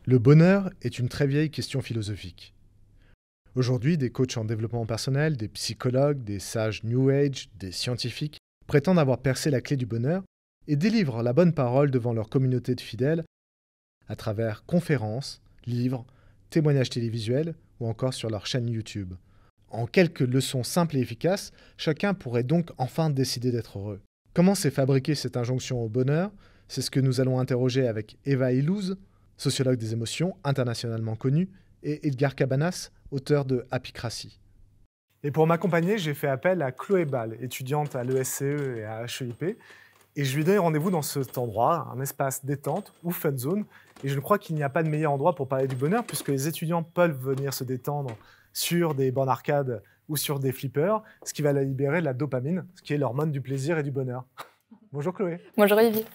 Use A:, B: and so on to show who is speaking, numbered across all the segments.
A: Le bonheur est une très vieille question philosophique. Aujourd'hui, des coachs en développement personnel, des psychologues, des sages New Age, des scientifiques prétendent avoir percé la clé du bonheur et délivrent la bonne parole devant leur communauté de fidèles à travers conférences, livres, témoignages télévisuels ou encore sur leur chaîne YouTube. En quelques leçons simples et efficaces, chacun pourrait donc enfin décider d'être heureux. Comment s'est fabriquée cette injonction au bonheur? C'est ce que nous allons interroger avec Eva Illouz, sociologue des émotions internationalement connue, et Edgar Cabanas, auteur de Happycratie. Et pour m'accompagner, j'ai fait appel à Chloé Ball, étudiante à l'ESCE et à HEIP, et je lui ai donné rendez-vous dans cet endroit, un espace détente ou fun zone, et je crois qu'il n'y a pas de meilleur endroit pour parler du bonheur, puisque les étudiants peuvent venir se détendre sur des bornes arcade ou sur des flippers, ce qui va libérer de la dopamine, ce qui est l'hormone du plaisir et du bonheur. Bonjour Chloé.
B: Bonjour Evie.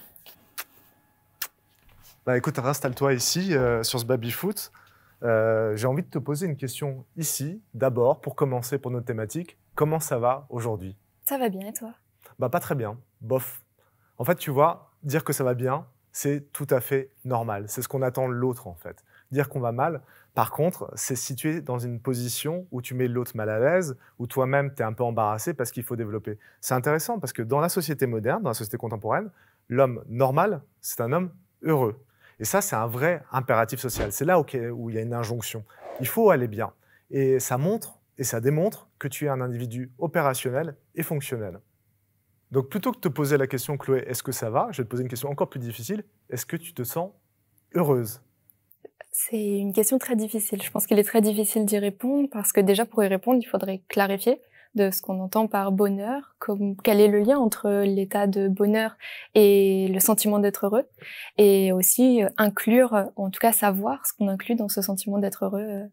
A: Bah écoute, installe-toi ici, sur ce baby-foot. J'ai envie de te poser une question ici, d'abord, pour commencer pour notre thématique. Comment ça va aujourd'hui?
B: Ça va bien et toi?
A: Bah pas très bien, bof. En fait, tu vois, dire que ça va bien, c'est tout à fait normal. C'est ce qu'on attend de l'autre, en fait. Dire qu'on va mal, par contre, c'est situé dans une position où tu mets l'autre mal à l'aise, où toi-même, tu es un peu embarrassé parce qu'il faut développer. C'est intéressant parce que dans la société moderne, dans la société contemporaine, l'homme normal, c'est un homme heureux. Et ça, c'est un vrai impératif social. C'est là où il y a une injonction. Il faut aller bien. Et ça montre et ça démontre que tu es un individu opérationnel et fonctionnel. Donc, plutôt que de te poser la question, Chloé, est-ce que ça va? Je vais te poser une question encore plus difficile. Est-ce que tu te sens heureuse?
B: C'est une question très difficile. Je pense qu'il est très difficile d'y répondre parce que déjà pour y répondre, il faudrait clarifier de ce qu'on entend par bonheur, quel est le lien entre l'état de bonheur et le sentiment d'être heureux, et aussi inclure, en tout cas savoir ce qu'on inclut dans ce sentiment d'être heureux.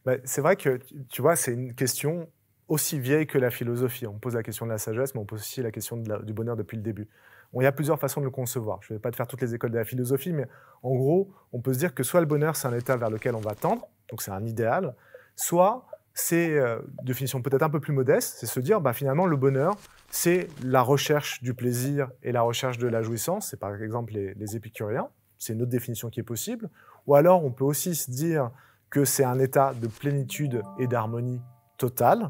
A: Bah, c'est vrai que, tu vois, c'est une question aussi vieille que la philosophie. On pose la question de la sagesse, mais on pose aussi la question du bonheur depuis le début. Il y a plusieurs façons de le concevoir. Je ne vais pas te faire toutes les écoles de la philosophie, mais en gros, on peut se dire que soit le bonheur, c'est un état vers lequel on va tendre, donc c'est un idéal, soit c'est, définition peut-être un peu plus modeste, c'est se dire, bah, finalement, le bonheur, c'est la recherche du plaisir et la recherche de la jouissance. C'est par exemple les épicuriens. C'est une autre définition qui est possible. Ou alors, on peut aussi se dire que c'est un état de plénitude et d'harmonie totale.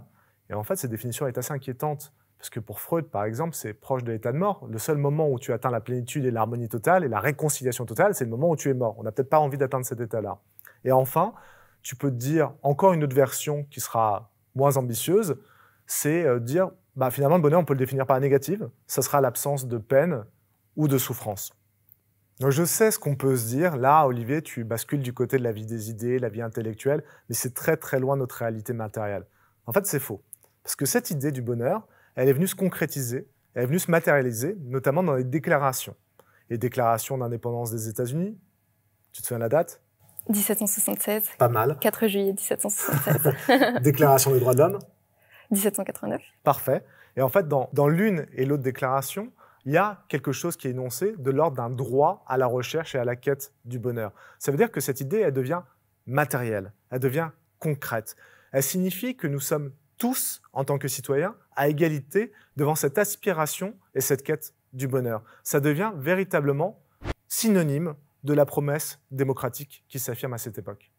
A: Et en fait, cette définition est assez inquiétante, parce que pour Freud, par exemple, c'est proche de l'état de mort. Le seul moment où tu atteins la plénitude et l'harmonie totale et la réconciliation totale, c'est le moment où tu es mort. On n'a peut-être pas envie d'atteindre cet état-là. Et enfin, tu peux te dire, encore une autre version qui sera moins ambitieuse, c'est dire, bah, finalement, le bonheur, on peut le définir par la négative. Ça sera l'absence de peine ou de souffrance. Donc je sais ce qu'on peut se dire. Là, Olivier, tu bascules du côté de la vie des idées, la vie intellectuelle, mais c'est très très loin de notre réalité matérielle. En fait, c'est faux. Parce que cette idée du bonheur, elle est venue se concrétiser, elle est venue se matérialiser, notamment dans les déclarations. Les déclarations d'indépendance des États-Unis, tu te souviens de la date?
B: 1776.
A: Pas mal.
B: 4 juillet 1776.
A: Déclaration des droits de l'homme?
B: 1789.
A: Parfait. Et en fait, dans l'une et l'autre déclaration, il y a quelque chose qui est énoncé de l'ordre d'un droit à la recherche et à la quête du bonheur. Ça veut dire que cette idée, elle devient matérielle, elle devient concrète. Elle signifie que nous sommes tous, en tant que citoyens, à égalité devant cette aspiration et cette quête du bonheur. Ça devient véritablement synonyme de la promesse démocratique qui s'affirme à cette époque.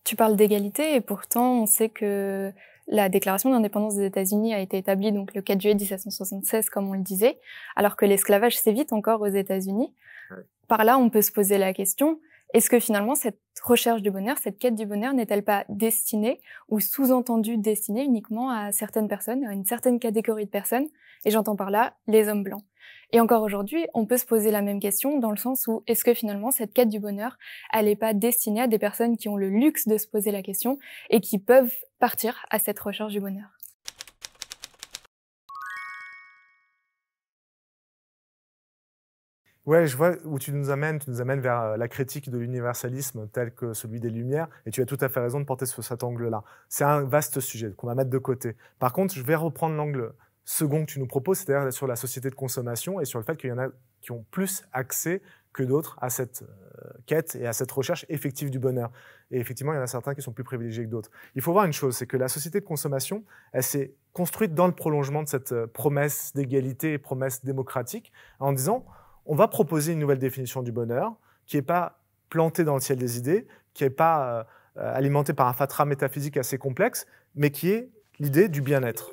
B: Tu parles d'égalité et pourtant on sait que la déclaration d'indépendance des États-Unis a été établie donc le 4 juillet 1776 comme on le disait, alors que l'esclavage sévit encore aux États-Unis. Par là, on peut se poser la question, est-ce que finalement cette recherche du bonheur, cette quête du bonheur n'est-elle pas destinée ou sous-entendue destinée uniquement à certaines personnes, à une certaine catégorie de personnes, et j'entends par là les hommes blancs. Et encore aujourd'hui, on peut se poser la même question dans le sens où est-ce que finalement cette quête du bonheur, elle n'est pas destinée à des personnes qui ont le luxe de se poser la question et qui peuvent partir à cette recherche du bonheur.
A: Ouais, je vois où tu nous amènes vers la critique de l'universalisme tel que celui des Lumières, et tu as tout à fait raison de porter sur cet angle-là. C'est un vaste sujet qu'on va mettre de côté. Par contre, je vais reprendre l'angle second que tu nous proposes, c'est-à-dire sur la société de consommation et sur le fait qu'il y en a qui ont plus accès que d'autres à cette quête et à cette recherche effective du bonheur. Et effectivement, il y en a certains qui sont plus privilégiés que d'autres. Il faut voir une chose, c'est que la société de consommation, elle s'est construite dans le prolongement de cette promesse d'égalité et promesse démocratique, en disant, on va proposer une nouvelle définition du bonheur qui n'est pas plantée dans le ciel des idées, qui n'est pas alimentée par un fatras métaphysique assez complexe, mais qui est l'idée du bien-être.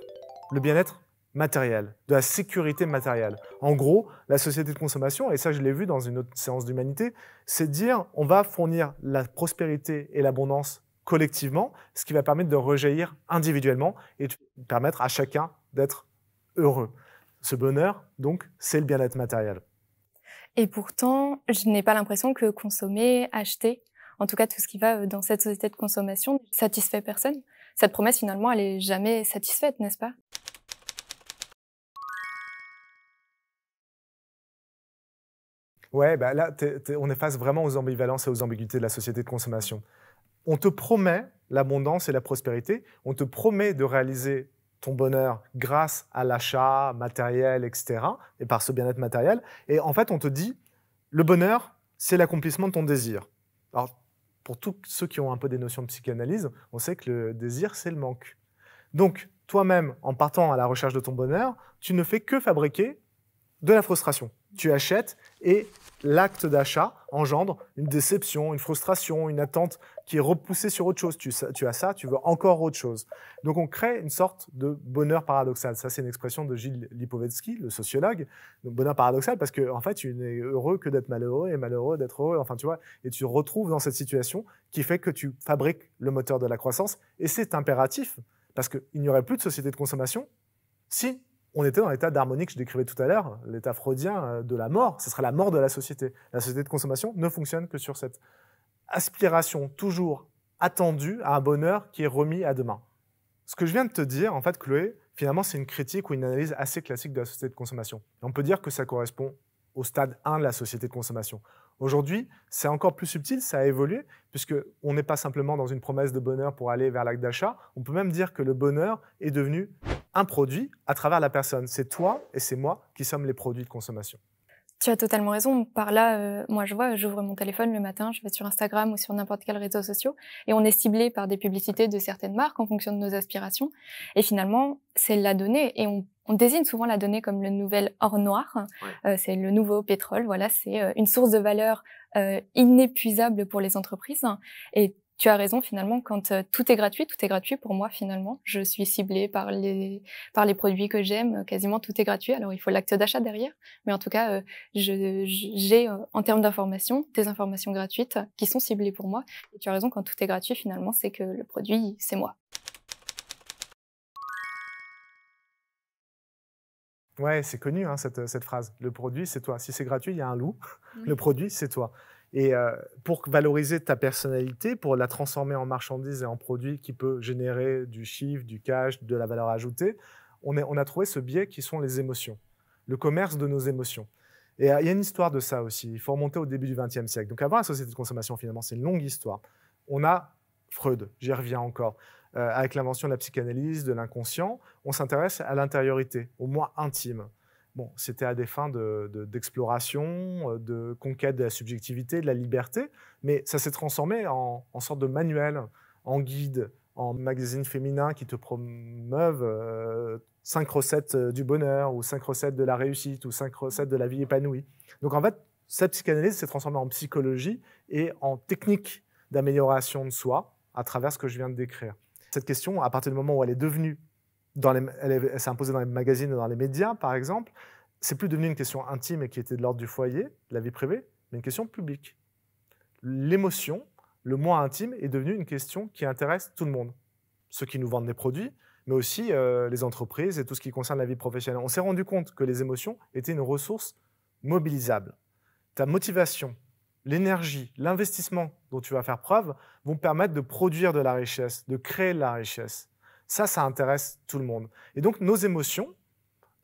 A: Le bien-être matériel, de la sécurité matérielle. En gros, la société de consommation, et ça je l'ai vu dans une autre séance d'humanité, c'est de dire on va fournir la prospérité et l'abondance collectivement, ce qui va permettre de rejaillir individuellement et de permettre à chacun d'être heureux. Ce bonheur, donc, c'est le bien-être matériel.
B: Et pourtant, je n'ai pas l'impression que consommer, acheter, en tout cas tout ce qui va dans cette société de consommation, satisfait personne. Cette promesse, finalement, elle n'est jamais satisfaite, n'est-ce pas?
A: Ouais, bah là, on est face vraiment aux ambivalences et aux ambiguïtés de la société de consommation. On te promet l'abondance et la prospérité, on te promet de réaliser ton bonheur grâce à l'achat matériel, etc., et par ce bien-être matériel. Et en fait, on te dit, le bonheur, c'est l'accomplissement de ton désir. Alors, pour tous ceux qui ont un peu des notions de psychanalyse, on sait que le désir, c'est le manque. Donc, toi-même, en partant à la recherche de ton bonheur, tu ne fais que fabriquer de la frustration. Tu achètes et l'acte d'achat engendre une déception, une frustration, une attente qui est repoussée sur autre chose. Tu as ça, tu veux encore autre chose. Donc on crée une sorte de bonheur paradoxal. Ça, c'est une expression de Gilles Lipovetsky, le sociologue. Donc bonheur paradoxal parce que en fait, tu n'es heureux que d'être malheureux et malheureux d'être heureux. Enfin, tu vois, et tu te retrouves dans cette situation qui fait que tu fabriques le moteur de la croissance. Et c'est impératif parce qu'il n'y aurait plus de société de consommation si on était dans l'état d'harmonie que je décrivais tout à l'heure, l'état freudien de la mort. Ce serait la mort de la société. La société de consommation ne fonctionne que sur cette aspiration toujours attendue à un bonheur qui est remis à demain. Ce que je viens de te dire, en fait, Chloé, finalement, c'est une critique ou une analyse assez classique de la société de consommation. Et on peut dire que ça correspond au stade 1 de la société de consommation. Aujourd'hui, c'est encore plus subtil, ça a évolué, puisqu'on n'est pas simplement dans une promesse de bonheur pour aller vers l'acte d'achat. On peut même dire que le bonheur est devenu un produit à travers la personne. C'est toi et c'est moi qui sommes les produits de consommation.
B: Tu as totalement raison. Par là, moi, je vois, j'ouvre mon téléphone le matin, je vais sur Instagram ou sur n'importe quel réseau social et on est ciblé par des publicités de certaines marques en fonction de nos aspirations. Et finalement, c'est la donnée et on désigne souvent la donnée comme le nouvel or noir. Ouais. C'est le nouveau pétrole. Voilà, c'est une source de valeur inépuisable pour les entreprises. Et tu as raison, finalement, quand tout est gratuit pour moi, finalement. Je suis ciblée par les produits que j'aime, quasiment tout est gratuit. Alors, il faut l'acte d'achat derrière. Mais en tout cas, j'ai, en termes d'informations, des informations gratuites qui sont ciblées pour moi. Et tu as raison, quand tout est gratuit, finalement, c'est que le produit, c'est moi.
A: Ouais, c'est connu, hein, cette phrase. Le produit, c'est toi. Si c'est gratuit, il y a un loup. Oui. Le produit, c'est toi. Et pour valoriser ta personnalité, pour la transformer en marchandise et en produit qui peut générer du chiffre, du cash, de la valeur ajoutée, on a trouvé ce biais qui sont les émotions, le commerce de nos émotions. Et il y a une histoire de ça aussi. Il faut remonter au début du XXe siècle. Donc avant la société de consommation, finalement, c'est une longue histoire. On a Freud, j'y reviens encore. Avec l'invention de la psychanalyse, de l'inconscient, on s'intéresse à l'intériorité, au moi intime. Bon, c'était à des fins d'exploration, de conquête de la subjectivité, de la liberté, mais ça s'est transformé en sorte de manuel, en guide, en magazine féminin qui te promeuvent 5 recettes du bonheur, ou 5 recettes de la réussite, ou 5 recettes de la vie épanouie. Donc en fait, cette psychanalyse s'est transformée en psychologie et en technique d'amélioration de soi à travers ce que je viens de décrire. Cette question, à partir du moment où elle est devenue, elle s'est imposée dans les magazines et dans les médias, par exemple, c'est plus devenu une question intime et qui était de l'ordre du foyer, de la vie privée, mais une question publique. L'émotion, le moi intime, est devenu une question qui intéresse tout le monde. Ceux qui nous vendent des produits, mais aussi les entreprises et tout ce qui concerne la vie professionnelle. On s'est rendu compte que les émotions étaient une ressource mobilisable. Ta motivation, l'énergie, l'investissement dont tu vas faire preuve vont permettre de produire de la richesse, de créer de la richesse. Ça intéresse tout le monde. Et donc, nos émotions,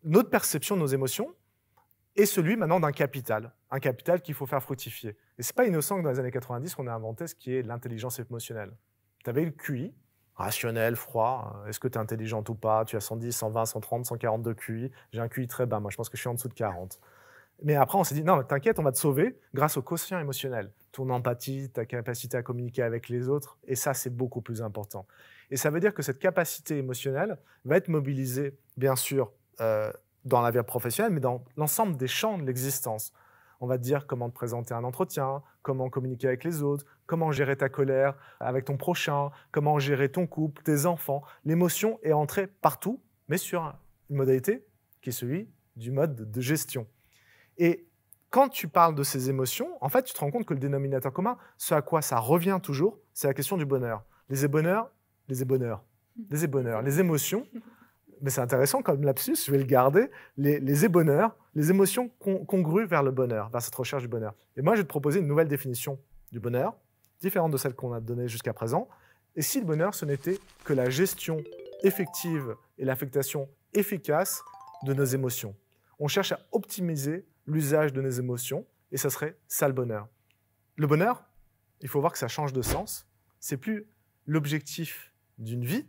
A: notre perception de nos émotions est celui maintenant d'un capital. Un capital qu'il faut faire fructifier. Et ce n'est pas innocent que dans les années 90, on ait inventé ce qui est l'intelligence émotionnelle. Tu avais le QI, rationnel, froid. Est-ce que tu es intelligente ou pas? Tu as 110, 120, 130, 140 de QI. J'ai un QI très bas. Moi, je pense que je suis en dessous de 40. Mais après, on s'est dit, non, t'inquiète, on va te sauver grâce au quotient émotionnel. Ton empathie, ta capacité à communiquer avec les autres, et ça, c'est beaucoup plus important. Et ça veut dire que cette capacité émotionnelle va être mobilisée, bien sûr, dans la vie professionnelle, mais dans l'ensemble des champs de l'existence. On va te dire comment te présenter un entretien, comment communiquer avec les autres, comment gérer ta colère avec ton prochain, comment gérer ton couple, tes enfants. L'émotion est entrée partout, mais sur une modalité qui est celui du mode de gestion. Et quand tu parles de ces émotions, en fait, tu te rends compte que le dénominateur commun, ce à quoi ça revient toujours, c'est la question du bonheur. Les émotions, mais c'est intéressant comme lapsus, je vais le garder, les ébonheurs, les émotions congrues vers le bonheur, vers cette recherche du bonheur. Et moi, je vais te proposer une nouvelle définition du bonheur, différente de celle qu'on a donnée jusqu'à présent. Et si le bonheur, ce n'était que la gestion effective et l'affectation efficace de nos émotions. On cherche à optimiser l'usage de nos émotions, et ça serait ça le bonheur. Le bonheur, il faut voir que ça change de sens. C'est plus l'objectif d'une vie,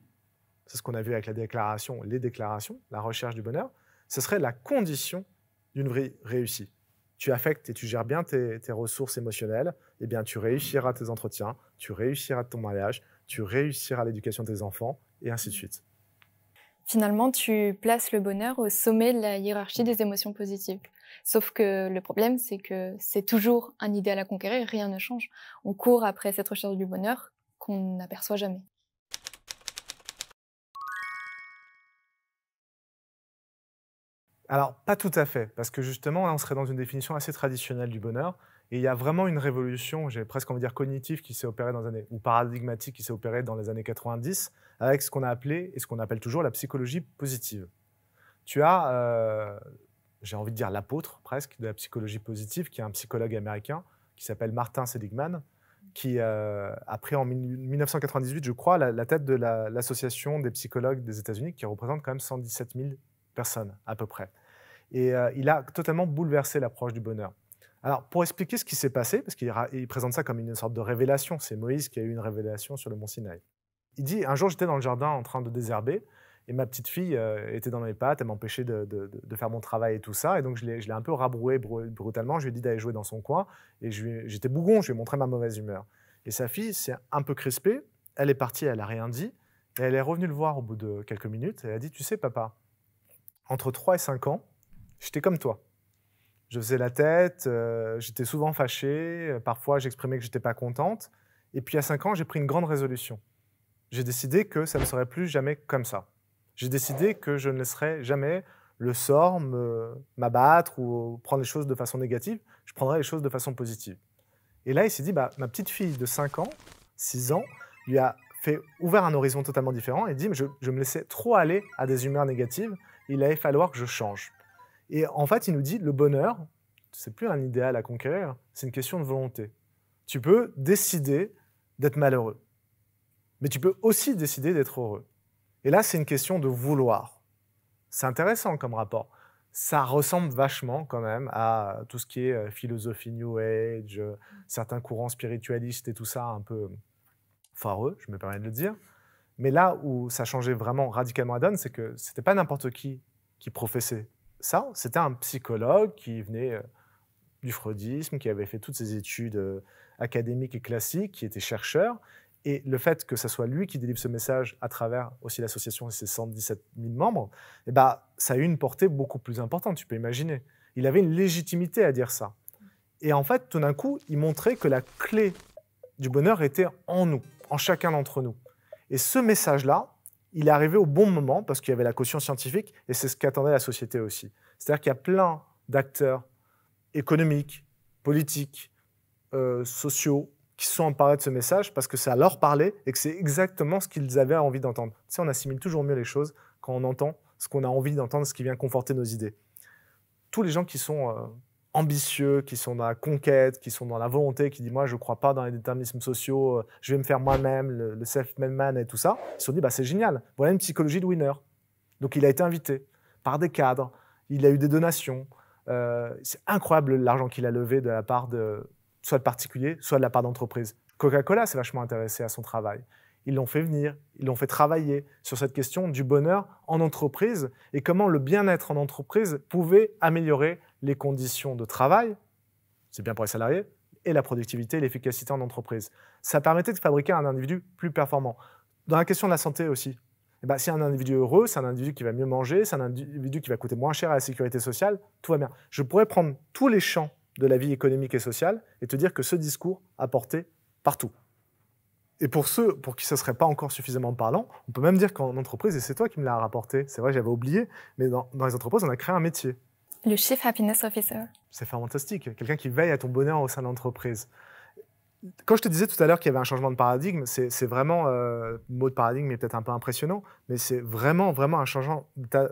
A: c'est ce qu'on a vu avec la déclaration, les déclarations, la recherche du bonheur, ce serait la condition d'une vraie réussite. Tu affectes et tu gères bien tes ressources émotionnelles, eh bien tu réussiras tes entretiens, tu réussiras ton mariage, tu réussiras l'éducation de tes enfants, et ainsi de suite.
B: Finalement, tu places le bonheur au sommet de la hiérarchie des émotions positives. Sauf que le problème, c'est que c'est toujours un idéal à conquérir, rien ne change. On court après cette recherche du bonheur qu'on n'aperçoit jamais.
A: Alors, pas tout à fait, parce que justement, là, on serait dans une définition assez traditionnelle du bonheur, et il y a vraiment une révolution, j'ai presque envie de dire cognitive, qui s'est opérée dans les années, ou paradigmatique, qui s'est opérée dans les années 90, avec ce qu'on a appelé, et ce qu'on appelle toujours, la psychologie positive. Tu as, j'ai envie de dire l'apôtre presque, de la psychologie positive, qui est un psychologue américain, qui s'appelle Martin Seligman, qui a pris en 1998, je crois, la tête de l'association des psychologues des États-Unis, qui représente quand même 117 000 personnes, à peu près. Et il a totalement bouleversé l'approche du bonheur. Alors, pour expliquer ce qui s'est passé, parce qu'il présente ça comme une sorte de révélation, c'est Moïse qui a eu une révélation sur le mont Sinaï. Il dit, un jour, j'étais dans le jardin en train de désherber, et ma petite fille était dans mes pattes, elle m'empêchait de faire mon travail et tout ça, et donc je l'ai un peu rabroué brutalement, je lui ai dit d'aller jouer dans son coin, et j'étais bougon, je lui ai montré ma mauvaise humeur. Et sa fille s'est un peu crispée, elle est partie, elle n'a rien dit, et elle est revenue le voir au bout de quelques minutes, et elle a dit, tu sais papa, entre 3 et 5 ans, j'étais comme toi. Je faisais la tête, j'étais souvent fâchée, parfois j'exprimais que je n'étais pas contente, et puis à 5 ans, j'ai pris une grande résolution. J'ai décidé que ça ne serait plus jamais comme ça. J'ai décidé que je ne laisserais jamais le sort m'abattre ou prendre les choses de façon négative, je prendrais les choses de façon positive. Et là, il s'est dit, bah, ma petite fille de 5 ans, 6 ans, lui a ouvert un horizon totalement différent et dit, je me laissais trop aller à des humeurs négatives, il allait falloir que je change. Et en fait, il nous dit, le bonheur, c'est plus un idéal à conquérir, c'est une question de volonté. Tu peux décider d'être malheureux, mais tu peux aussi décider d'être heureux. Et là, c'est une question de vouloir. C'est intéressant comme rapport. Ça ressemble vachement quand même à tout ce qui est philosophie New Age, certains courants spiritualistes et tout ça un peu foireux, je me permets de le dire. Mais là où ça changeait vraiment radicalement la donne, c'est que c'était pas n'importe qui professait ça. C'était un psychologue qui venait du freudisme, qui avait fait toutes ses études académiques et classiques, qui était chercheur. Et le fait que ce soit lui qui délivre ce message à travers aussi l'association et ses 117 000 membres, eh ben, ça a eu une portée beaucoup plus importante, tu peux imaginer. Il avait une légitimité à dire ça. Et en fait, tout d'un coup, il montrait que la clé du bonheur était en nous, en chacun d'entre nous. Et ce message-là, il est arrivé au bon moment parce qu'il y avait la caution scientifique et c'est ce qu'attendait la société aussi. C'est-à-dire qu'il y a plein d'acteurs économiques, politiques, sociaux, qui se sont emparés de ce message parce que ça leur parlait et que c'est exactement ce qu'ils avaient envie d'entendre. Tu sais, on assimile toujours mieux les choses quand on entend ce qu'on a envie d'entendre, ce qui vient conforter nos idées. Tous les gens qui sont ambitieux, qui sont dans la conquête, qui sont dans la volonté, qui disent « moi, je ne crois pas dans les déterminismes sociaux, je vais me faire moi-même, le self-made man et tout ça », ils se sont dit bah, « c'est génial, voilà une psychologie de winner ». Donc il a été invité par des cadres, il a eu des donations. C'est incroyable l'argent qu'il a levé de la part de soit de particuliers, soit de la part d'entreprises. Coca-Cola s'est vachement intéressé à son travail. Ils l'ont fait venir, ils l'ont fait travailler sur cette question du bonheur en entreprise et comment le bien-être en entreprise pouvait améliorer les conditions de travail, c'est bien pour les salariés, et la productivité et l'efficacité en entreprise. Ça permettait de fabriquer un individu plus performant. Dans la question de la santé aussi, eh ben, si un individu heureux, c'est un individu qui va mieux manger, c'est un individu qui va coûter moins cher à la sécurité sociale, tout va bien. Je pourrais prendre tous les champs de la vie économique et sociale et te dire que ce discours a porté partout. Et pour ceux pour qui ce ne serait pas encore suffisamment parlant, on peut même dire qu'en entreprise, et c'est toi qui me l'as rapporté, c'est vrai, j'avais oublié, mais dans les entreprises, on a créé un métier.
B: Le Chief Happiness Officer.
A: C'est fantastique, quelqu'un qui veille à ton bonheur au sein de l'entreprise. Quand je te disais tout à l'heure qu'il y avait un changement de paradigme, c'est vraiment, le mot de paradigme est peut-être un peu impressionnant, mais c'est vraiment, vraiment un changement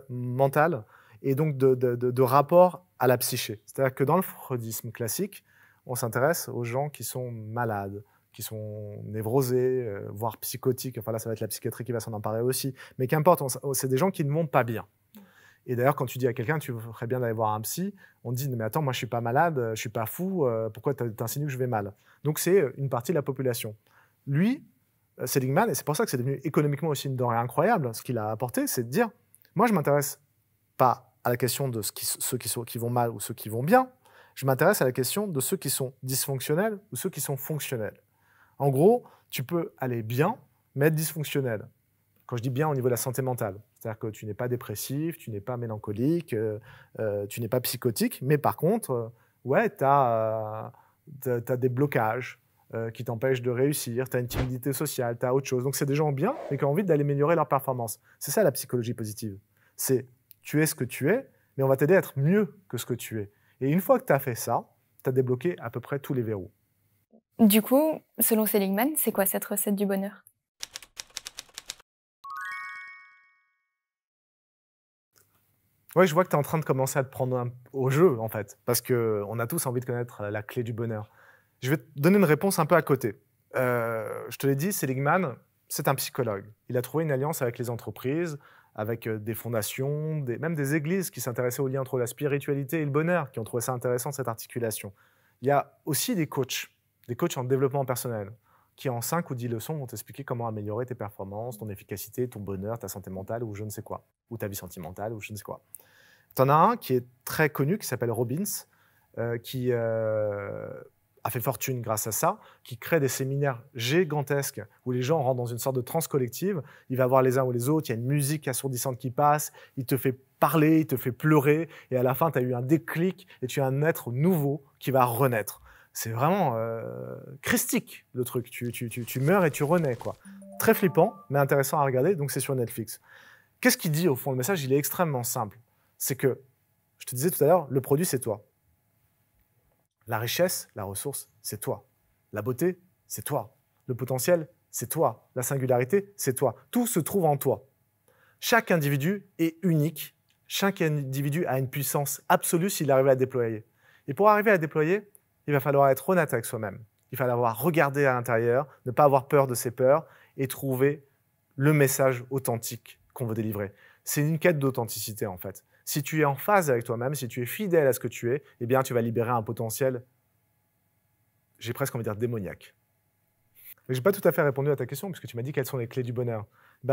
A: mental et donc de rapport à la psyché. C'est-à-dire que dans le freudisme classique, on s'intéresse aux gens qui sont malades, qui sont névrosés, voire psychotiques. Enfin là, ça va être la psychiatrie qui va s'en emparer aussi. Mais qu'importe, c'est des gens qui ne vont pas bien. Et d'ailleurs, quand tu dis à quelqu'un, tu ferais bien d'aller voir un psy, on te dit, mais attends, moi je ne suis pas malade, je ne suis pas fou, pourquoi tu insinues que je vais mal? Donc c'est une partie de la population. Lui, Seligman, et c'est pour ça que c'est devenu économiquement aussi une denrée incroyable, ce qu'il a apporté, c'est de dire, moi je ne m'intéresse pas à la question de ceux qui vont mal ou ceux qui vont bien, je m'intéresse à la question de ceux qui sont dysfonctionnels ou ceux qui sont fonctionnels. En gros, tu peux aller bien, mais être dysfonctionnel. Quand je dis bien au niveau de la santé mentale, c'est-à-dire que tu n'es pas dépressif, tu n'es pas mélancolique, tu n'es pas psychotique, mais par contre, ouais, tu as des blocages qui t'empêchent de réussir, tu as une timidité sociale, tu as autre chose. Donc c'est des gens bien, mais qui ont envie d'aller améliorer leur performance. C'est ça la psychologie positive. C'est tu es ce que tu es, mais on va t'aider à être mieux que ce que tu es. Et une fois que tu as fait ça, tu as débloqué à peu près tous les verrous.
B: Du coup, selon Seligman, c'est quoi cette recette du bonheur?
A: Oui, je vois que tu es en train de commencer à te prendre au jeu, en fait, parce qu'on a tous envie de connaître la clé du bonheur. Je vais te donner une réponse un peu à côté. Je te l'ai dit, Seligman, c'est un psychologue. Il a trouvé une alliance avec les entreprises, avec des fondations, même des églises qui s'intéressaient au lien entre la spiritualité et le bonheur, qui ont trouvé ça intéressant, cette articulation. Il y a aussi des coachs en développement personnel, qui en 5 ou 10 leçons vont t'expliquer comment améliorer tes performances, ton efficacité, ton bonheur, ta santé mentale ou je ne sais quoi, ou ta vie sentimentale ou je ne sais quoi. Tu en as un qui est très connu, qui s'appelle Robbins, qui a fait fortune grâce à ça, qui crée des séminaires gigantesques où les gens rentrent dans une sorte de transe collective. Il va voir les uns ou les autres, il y a une musique assourdissante qui passe, il te fait parler, il te fait pleurer, et à la fin, tu as eu un déclic et tu as un être nouveau qui va renaître. C'est vraiment christique, le truc. Tu meurs et tu renais, quoi. Très flippant, mais intéressant à regarder, donc c'est sur Netflix. Qu'est-ce qu'il dit au fond? Le message, il est extrêmement simple. C'est que, je te disais tout à l'heure, le produit, c'est toi. La richesse, la ressource, c'est toi. La beauté, c'est toi. Le potentiel, c'est toi. La singularité, c'est toi. Tout se trouve en toi. Chaque individu est unique. Chaque individu a une puissance absolue s'il arrive à la déployer. Et pour arriver à la déployer, il va falloir être honnête avec soi-même. Il va falloir regarder à l'intérieur, ne pas avoir peur de ses peurs et trouver le message authentique qu'on veut délivrer. C'est une quête d'authenticité, en fait. Si tu es en phase avec toi-même, si tu es fidèle à ce que tu es, eh bien, tu vas libérer un potentiel, j'ai presque envie de dire démoniaque. Je n'ai pas tout à fait répondu à ta question, puisque tu m'as dit quelles sont les clés du bonheur.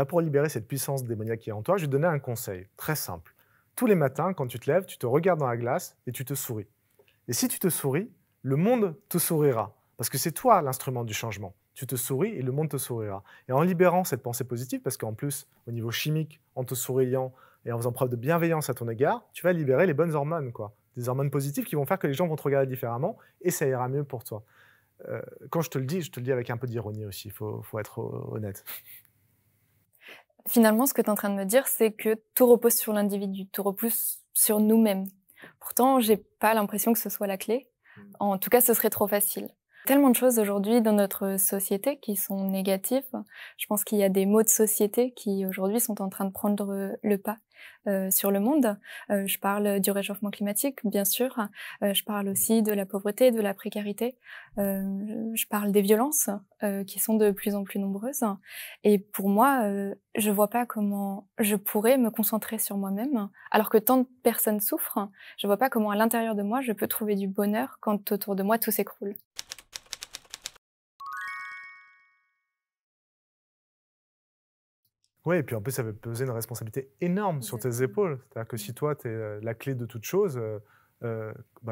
A: Pour libérer cette puissance démoniaque qui est en toi, je vais te donner un conseil très simple. Tous les matins, quand tu te lèves, tu te regardes dans la glace et tu te souris. Et si tu te souris, le monde te sourira, parce que c'est toi l'instrument du changement. Tu te souris et le monde te sourira. Et en libérant cette pensée positive, parce qu'en plus, au niveau chimique, en te souriant et en faisant preuve de bienveillance à ton égard, tu vas libérer les bonnes hormones, quoi. Des hormones positives qui vont faire que les gens vont te regarder différemment et ça ira mieux pour toi. Quand je te le dis avec un peu d'ironie aussi, il faut être honnête.
B: Finalement, ce que tu es en train de me dire, c'est que tout repose sur l'individu, tout repose sur nous-mêmes. Pourtant, j'ai pas l'impression que ce soit la clé. En tout cas, ce serait trop facile. Tellement de choses aujourd'hui dans notre société qui sont négatives. Je pense qu'il y a des maux de société qui aujourd'hui sont en train de prendre le pas sur le monde. Je parle du réchauffement climatique, bien sûr. Je parle aussi de la pauvreté, de la précarité. Je parle des violences qui sont de plus en plus nombreuses. Et pour moi, je vois pas comment je pourrais me concentrer sur moi-même, alors que tant de personnes souffrent. Je vois pas comment à l'intérieur de moi je peux trouver du bonheur quand autour de moi tout s'écroule.
A: Oui, et puis en plus, ça va peser une responsabilité énorme sur tes épaules. C'est-à-dire que si toi, tu es la clé de toute chose,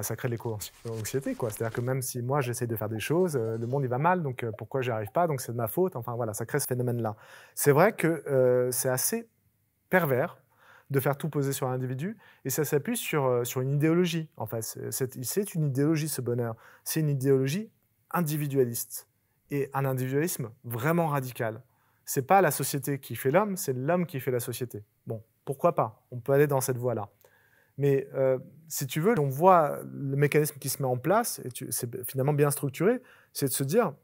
A: ça crée de l'éco-anxiété, quoi. C'est-à-dire que même si moi, j'essaie de faire des choses, le monde, il va mal, donc pourquoi j'y arrive pas? Donc c'est de ma faute. Enfin, voilà, ça crée ce phénomène-là. C'est vrai que c'est assez pervers de faire tout poser sur l'individu, et ça s'appuie sur une idéologie, en fait. C'est une idéologie, ce bonheur. C'est une idéologie individualiste, et un individualisme vraiment radical. C'est pas la société qui fait l'homme, c'est l'homme qui fait la société. Bon, pourquoi pas? On peut aller dans cette voie-là. Mais si tu veux, on voit le mécanisme qui se met en place, et c'est finalement bien structuré, c'est de se dire,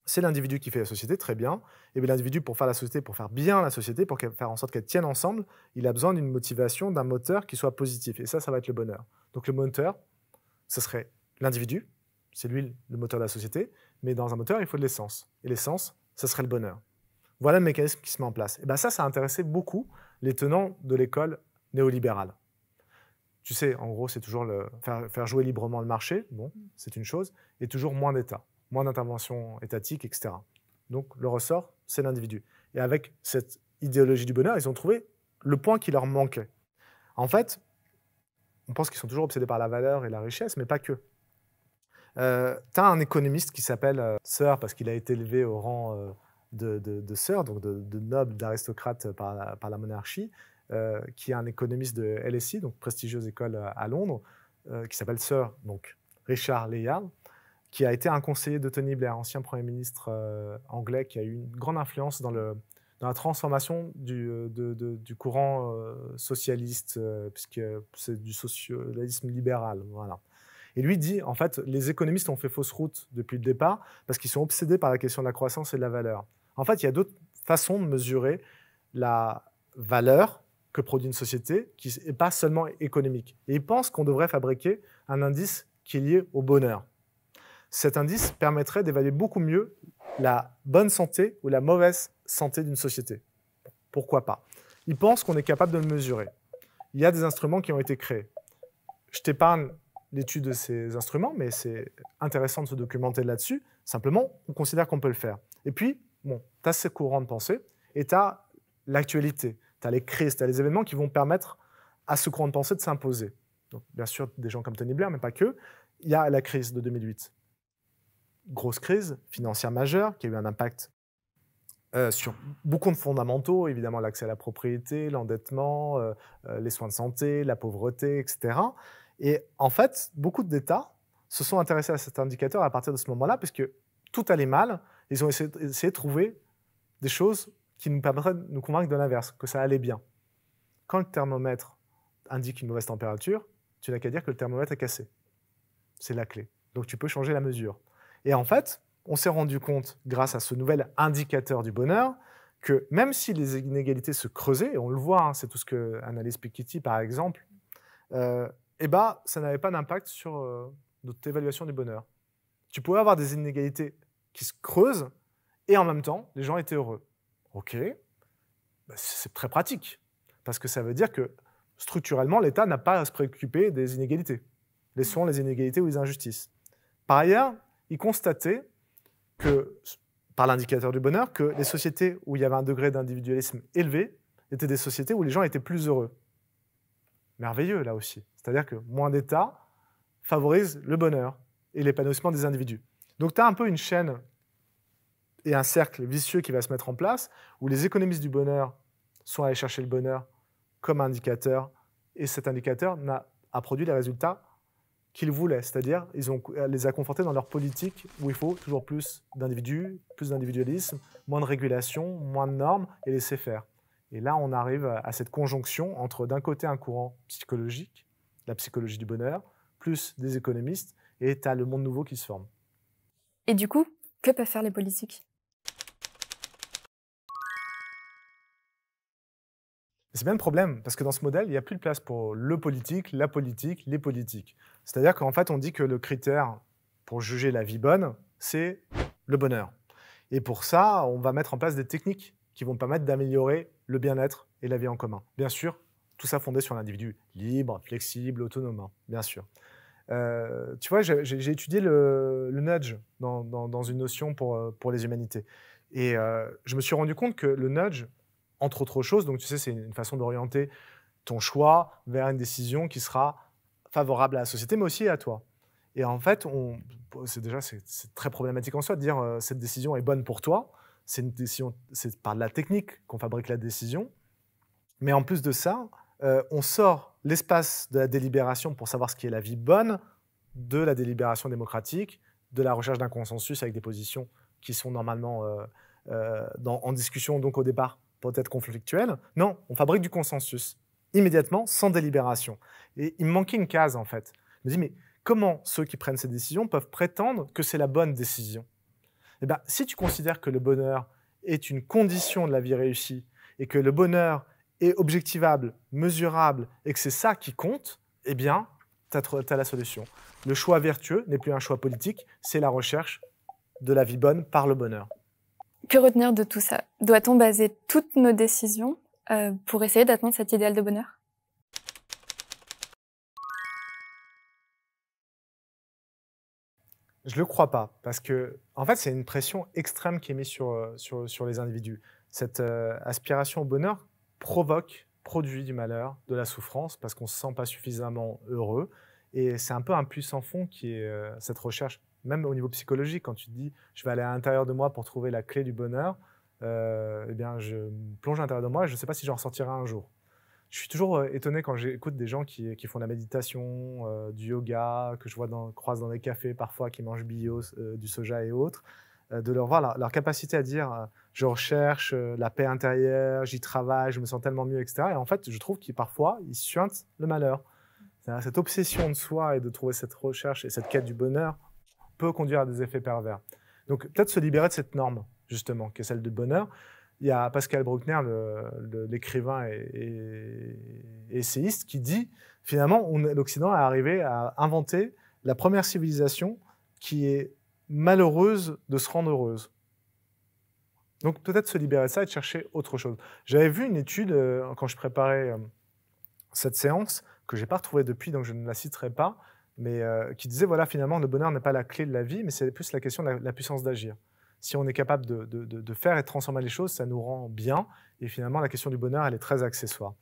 A: c'est l'individu qui fait la société, très bien. Et bien l'individu, pour faire la société, pour faire bien la société, pour faire en sorte qu'elle tienne ensemble, il a besoin d'une motivation, d'un moteur qui soit positif. Et ça va être le bonheur. Donc le moteur, ce serait l'individu, c'est lui le moteur de la société, mais dans un moteur, il faut de l'essence. Et l'essence, ce serait le bonheur. Voilà le mécanisme qui se met en place. Et bien ça a intéressé beaucoup les tenants de l'école néolibérale. Tu sais, en gros, c'est toujours faire jouer librement le marché, bon, c'est une chose, et toujours moins d'État, moins d'intervention étatique, etc. Donc, le ressort, c'est l'individu. Et avec cette idéologie du bonheur, ils ont trouvé le point qui leur manquait. En fait, on pense qu'ils sont toujours obsédés par la valeur et la richesse, mais pas que. Tu as un économiste qui s'appelle Sir, parce qu'il a été élevé au rang de Sir, donc de noble, d'aristocrate par la monarchie, qui est un économiste de LSE, donc prestigieuse école à Londres, qui s'appelle Sir donc Richard Layard, qui a été un conseiller de Tony Blair, ancien Premier ministre anglais, qui a eu une grande influence dans la transformation du courant socialiste, puisque c'est du socialisme libéral. Voilà. Et lui dit, en fait, les économistes ont fait fausse route depuis le départ parce qu'ils sont obsédés par la question de la croissance et de la valeur. En fait, il y a d'autres façons de mesurer la valeur que produit une société, qui n'est pas seulement économique. Et ils pensent qu'on devrait fabriquer un indice qui est lié au bonheur. Cet indice permettrait d'évaluer beaucoup mieux la bonne santé ou la mauvaise santé d'une société. Pourquoi pas? Ils pensent qu'on est capable de le mesurer. Il y a des instruments qui ont été créés. Je t'épargne l'étude de ces instruments, mais c'est intéressant de se documenter là-dessus. Simplement, on considère qu'on peut le faire. Et puis, bon, tu as ces courants de pensée et tu as l'actualité. Tu as les crises, tu as les événements qui vont permettre à ce courant de pensée de s'imposer. Donc, bien sûr, des gens comme Tony Blair, mais pas que. Il y a la crise de 2008. Grosse crise financière majeure qui a eu un impact sur beaucoup de fondamentaux, évidemment l'accès à la propriété, l'endettement, les soins de santé, la pauvreté, etc. Et en fait, beaucoup d'États se sont intéressés à cet indicateur à partir de ce moment-là, puisque tout allait mal. Ils ont essayé de trouver des choses qui nous permettraient de nous convaincre de l'inverse, que ça allait bien. Quand le thermomètre indique une mauvaise température, tu n'as qu'à dire que le thermomètre est cassé. C'est la clé. Donc tu peux changer la mesure. Et en fait, on s'est rendu compte, grâce à ce nouvel indicateur du bonheur, que même si les inégalités se creusaient, et on le voit, hein, c'est tout ce que analyse Piketty par exemple, ça n'avait pas d'impact sur notre évaluation du bonheur. Tu pouvais avoir des inégalités qui se creusent, et en même temps, les gens étaient heureux. Ok, c'est très pratique, parce que ça veut dire que structurellement, l'État n'a pas à se préoccuper des inégalités. Laissons les inégalités ou les injustices. Par ailleurs, il constatait que, par l'indicateur du bonheur, que les sociétés où il y avait un degré d'individualisme élevé étaient des sociétés où les gens étaient plus heureux. Merveilleux, là aussi. C'est-à-dire que moins d'État favorise le bonheur et l'épanouissement des individus. Donc, tu as un peu une chaîne et un cercle vicieux qui va se mettre en place, où les économistes du bonheur sont allés chercher le bonheur comme indicateur, et cet indicateur a produit les résultats qu'ils voulaient, c'est-à-dire ils les a confortés dans leur politique où il faut toujours plus d'individus, plus d'individualisme, moins de régulation, moins de normes et laisser faire. Et là, on arrive à cette conjonction entre d'un côté un courant psychologique, la psychologie du bonheur, plus des économistes, et tu as le monde nouveau qui se forme.
B: Et du coup, que peuvent faire les politiques ?
A: C'est bien le problème, parce que dans ce modèle, il n'y a plus de place pour le politique, la politique, les politiques. C'est-à-dire qu'en fait, on dit que le critère pour juger la vie bonne, c'est le bonheur. Et pour ça, on va mettre en place des techniques qui vont permettre d'améliorer le bien-être et la vie en commun. Bien sûr, tout ça fondé sur l'individu libre, flexible, autonome, bien sûr. Tu vois, j'ai étudié le nudge dans une notion pour les humanités. Et je me suis rendu compte que le nudge, entre autres choses, donc tu sais, c'est une façon d'orienter ton choix vers une décision qui sera favorable à la société, mais aussi à toi. Et en fait, c'est très problématique en soi de dire cette décision est bonne pour toi. C'est une décision, c'est par la technique qu'on fabrique la décision. Mais en plus de ça, on sort l'espace de la délibération pour savoir ce qui est la vie bonne de la délibération démocratique, de la recherche d'un consensus avec des positions qui sont normalement en discussion, donc au départ peut-être conflictuelles. Non, on fabrique du consensus immédiatement, sans délibération. Et il me manquait une case en fait. Je me dis, mais comment ceux qui prennent ces décisions peuvent prétendre que c'est la bonne décision? Eh bien, si tu considères que le bonheur est une condition de la vie réussie et que le bonheur est objectivable, mesurable et que c'est ça qui compte, eh bien, tu as la solution. Le choix vertueux n'est plus un choix politique, c'est la recherche de la vie bonne par le bonheur.
B: Que retenir de tout ça? Doit-on baser toutes nos décisions pour essayer d'atteindre cet idéal de bonheur?
A: Je ne le crois pas, parce que en fait, c'est une pression extrême qui est mise sur les individus. Cette aspiration au bonheur produit du malheur, de la souffrance, parce qu'on ne se sent pas suffisamment heureux. Et c'est un peu un puissant fond qui est cette recherche, même au niveau psychologique, quand tu te dis « je vais aller à l'intérieur de moi pour trouver la clé du bonheur eh bien, je me plonge à l'intérieur de moi et je ne sais pas si j'en ressortirai un jour. Je suis toujours étonné quand j'écoute des gens qui font de la méditation, du yoga, que je croise dans des cafés parfois, qui mangent bio, du soja et autres, de leur voir leur capacité à dire je recherche la paix intérieure, j'y travaille, je me sens tellement mieux, etc. Et en fait, je trouve qu'ils parfois, ils suintent le malheur. Cette obsession de soi et de trouver cette recherche et cette quête du bonheur peut conduire à des effets pervers. Donc peut-être se libérer de cette norme, justement, qui est celle du bonheur. Il y a Pascal Bruckner, l'écrivain et essayiste, qui dit finalement l'Occident est arrivé à inventer la première civilisation qui est malheureuse de se rendre heureuse. Donc peut-être se libérer de ça et de chercher autre chose. J'avais vu une étude quand je préparais cette séance, que je n'ai pas retrouvée depuis, donc je ne la citerai pas, mais qui disait voilà, finalement, le bonheur n'est pas la clé de la vie, mais c'est plus la question de la puissance d'agir. Si on est capable de faire et de transformer les choses, ça nous rend bien. Et finalement, la question du bonheur, elle est très accessoire.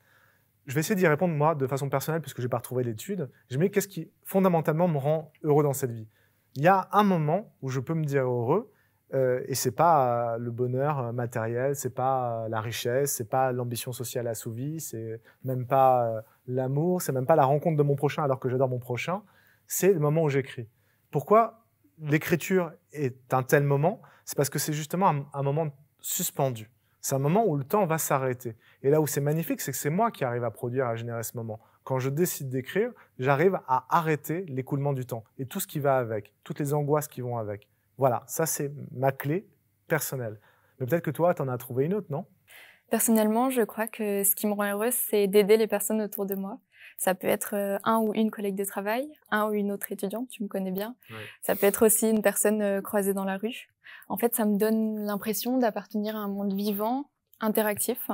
A: Je vais essayer d'y répondre, moi, de façon personnelle, puisque je n'ai pas retrouvé l'étude. Je me dis, qu'est-ce qui, fondamentalement, me rend heureux dans cette vie? Il y a un moment où je peux me dire heureux, et ce n'est pas le bonheur matériel, ce n'est pas la richesse, ce n'est pas l'ambition sociale assouvie, ce n'est même pas l'amour, ce n'est même pas la rencontre de mon prochain alors que j'adore mon prochain. C'est le moment où j'écris. Pourquoi l'écriture est un tel moment? C'est parce que c'est justement un moment suspendu. C'est un moment où le temps va s'arrêter. Et là où c'est magnifique, c'est que c'est moi qui arrive à produire, à générer ce moment. Quand je décide d'écrire, j'arrive à arrêter l'écoulement du temps et tout ce qui va avec, toutes les angoisses qui vont avec. Voilà, ça c'est ma clé personnelle. Mais peut-être que toi, tu en as trouvé une autre, non?
B: Personnellement, je crois que ce qui me rend heureuse, c'est d'aider les personnes autour de moi. Ça peut être un ou une collègue de travail, un ou une autre étudiante, tu me connais bien. Ouais. Ça peut être aussi une personne croisée dans la rue. En fait, ça me donne l'impression d'appartenir à un monde vivant, interactif,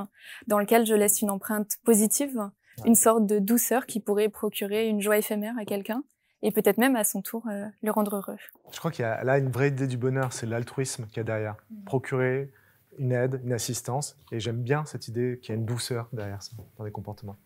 B: dans lequel je laisse une empreinte positive, ouais. Une sorte de douceur qui pourrait procurer une joie éphémère à quelqu'un et peut-être même à son tour le rendre heureux.
A: Je crois qu'il y a là une vraie idée du bonheur, c'est l'altruisme qu'il y a derrière. Procurer une aide, une assistance. Et j'aime bien cette idée qu'il y a une douceur derrière ça, dans les comportements.